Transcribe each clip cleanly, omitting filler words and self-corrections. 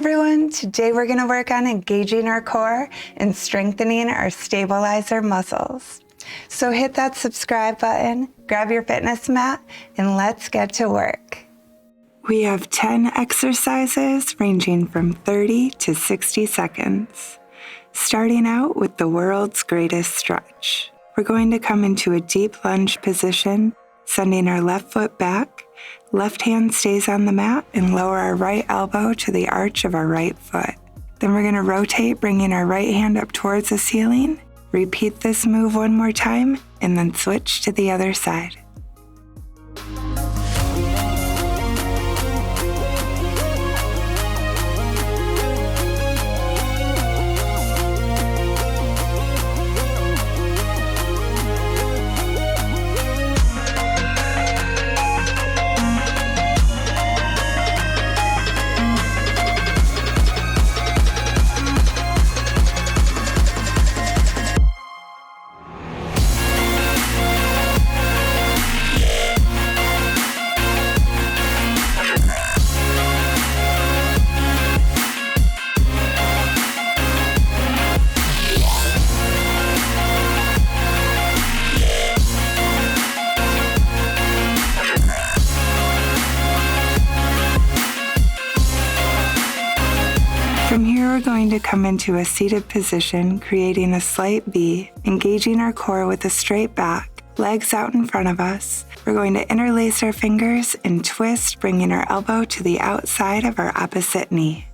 everyone, today we're going to work on engaging our core and strengthening our stabilizer muscles. So hit that subscribe button, grab your fitness mat, and let's get to work. We have 10 exercises ranging from 30 to 60 seconds. Starting out with the world's greatest stretch. We're going to come into a deep lunge position, sending our left foot back, left hand stays on the mat, and lower our right elbow to the arch of our right foot. Then we're going to rotate, bringing our right hand up towards the ceiling. Repeat this move one more time, and then switch to the other side. From here, we're going to come into a seated position, creating a slight V, engaging our core with a straight back, legs out in front of us. We're going to interlace our fingers and twist, bringing our elbow to the outside of our opposite knee.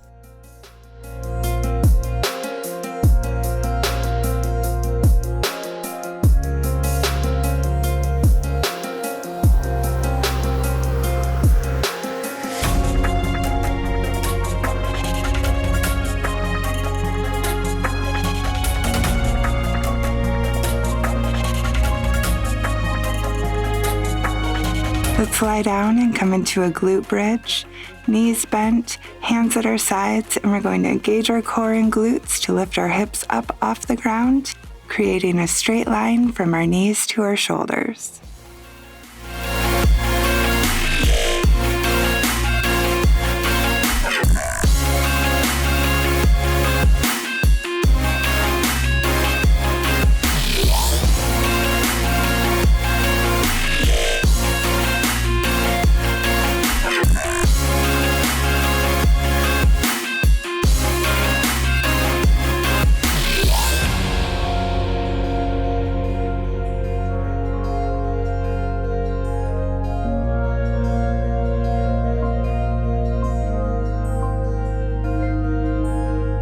Let's lie down and come into a glute bridge, knees bent, hands at our sides, and we're going to engage our core and glutes to lift our hips up off the ground, creating a straight line from our knees to our shoulders.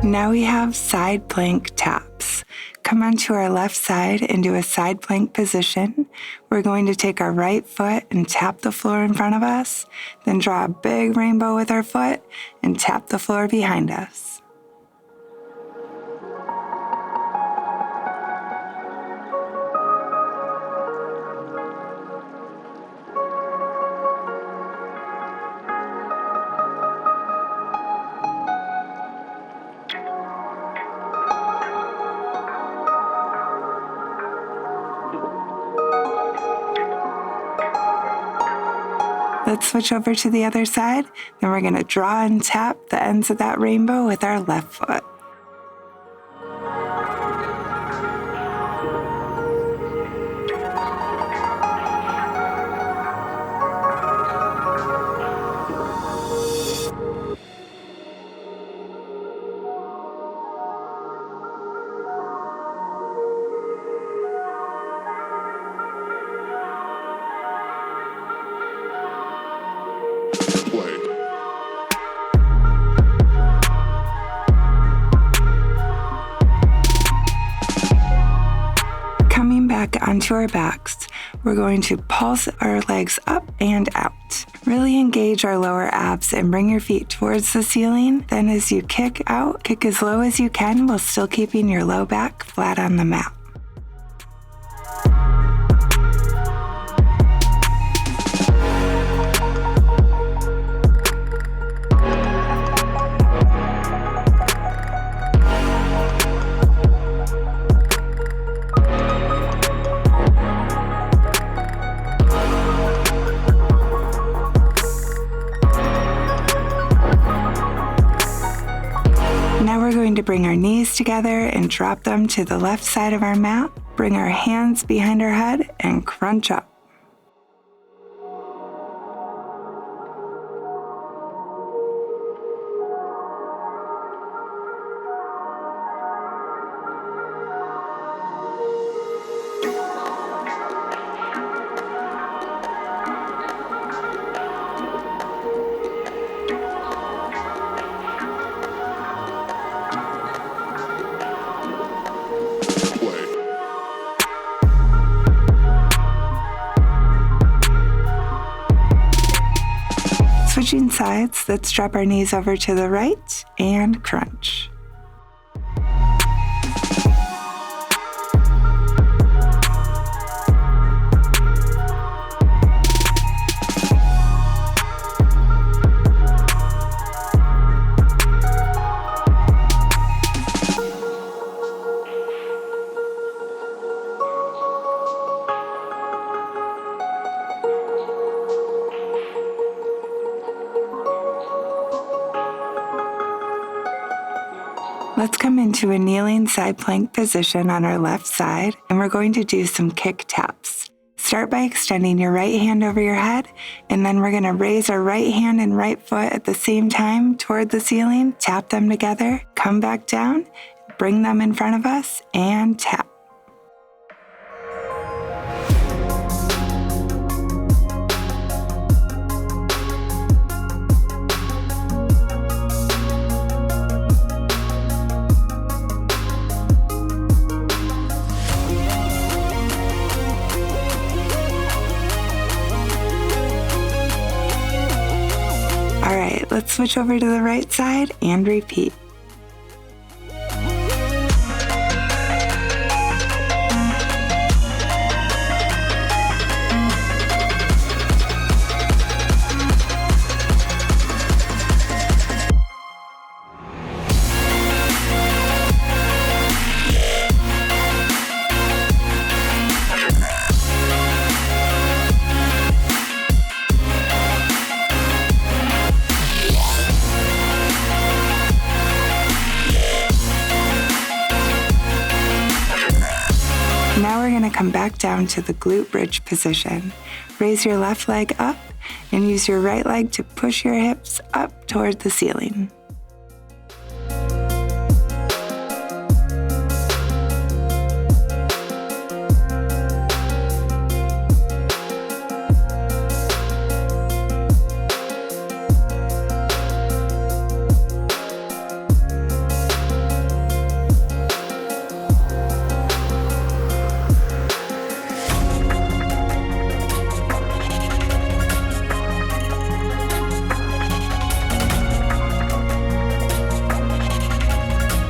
Now we have side plank taps. Come onto our left side into a side plank position. We're going to take our right foot and tap the floor in front of us, then draw a big rainbow with our foot and tap the floor behind us. Let's switch over to the other side. Then we're going to draw and tap the ends of that rainbow with our left foot. Coming back onto our backs, we're going to pulse our legs up and out. Really engage our lower abs and bring your feet towards the ceiling. Then as you kick out, kick as low as you can while still keeping your low back flat on the mat. Now we're going to bring our knees together and drop them to the left side of our mat. Bring our hands behind our head and crunch up. Switching sides, let's drop our knees over to the right and crunch. Let's come into a kneeling side plank position on our left side, and we're going to do some kick taps. Start by extending your right hand over your head, and then we're going to raise our right hand and right foot at the same time toward the ceiling, tap them together, come back down, bring them in front of us, and tap. All right, let's switch over to the right side and repeat. Now we're going to come back down to the glute bridge position. Raise your left leg up and use your right leg to push your hips up toward the ceiling.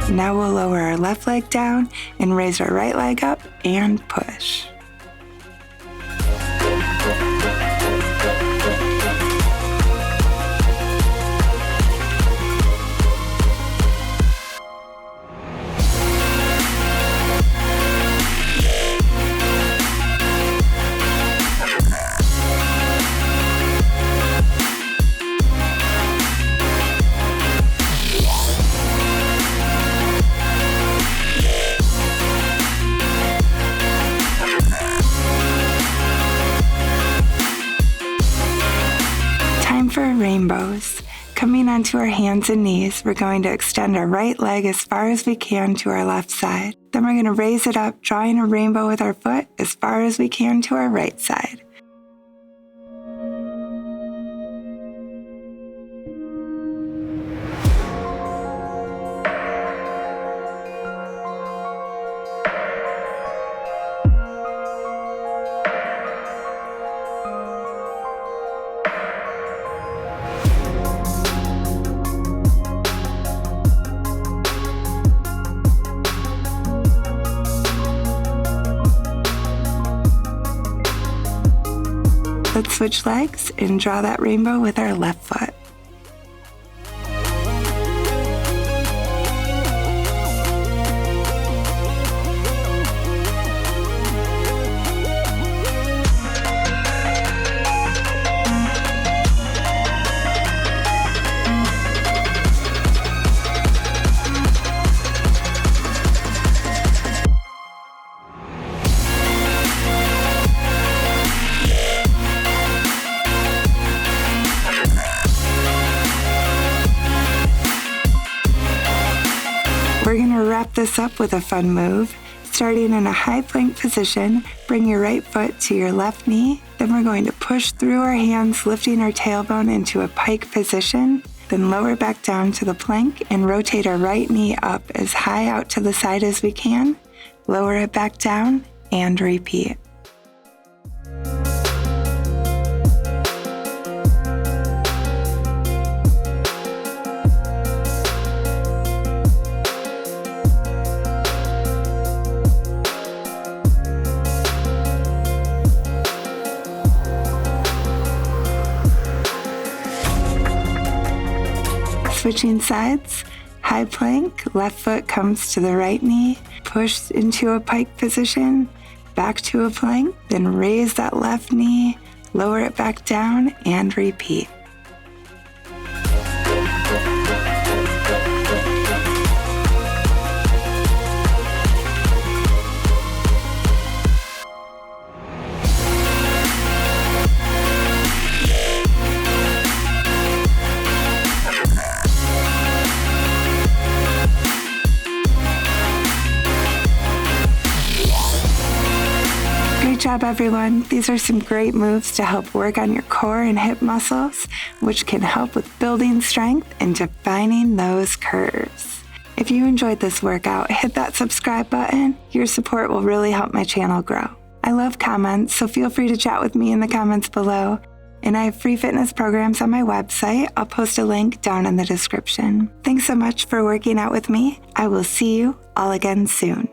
Now we'll lower our left leg down and raise our right leg up and push. For rainbows. Coming onto our hands and knees, we're going to extend our right leg as far as we can to our left side. Then we're going to raise it up, drawing a rainbow with our foot as far as we can to our right side. Let's switch legs and draw that rainbow with our left foot. We're going to wrap this up with a fun move. Starting in a high plank position, bring your right foot to your left knee. Then we're going to push through our hands, lifting our tailbone into a pike position. Then lower back down to the plank and rotate our right knee up as high out to the side as we can. Lower it back down and repeat. Switching sides, high plank, left foot comes to the right knee, push into a pike position, back to a plank, then raise that left knee, lower it back down, and repeat. Great job, everyone. These are some great moves to help work on your core and hip muscles, which can help with building strength and defining those curves. If you enjoyed this workout, hit that subscribe button. Your support will really help my channel grow. I love comments, so feel free to chat with me in the comments below. And I have free fitness programs on my website. I'll post a link down in the description. Thanks so much for working out with me. I will see you all again soon.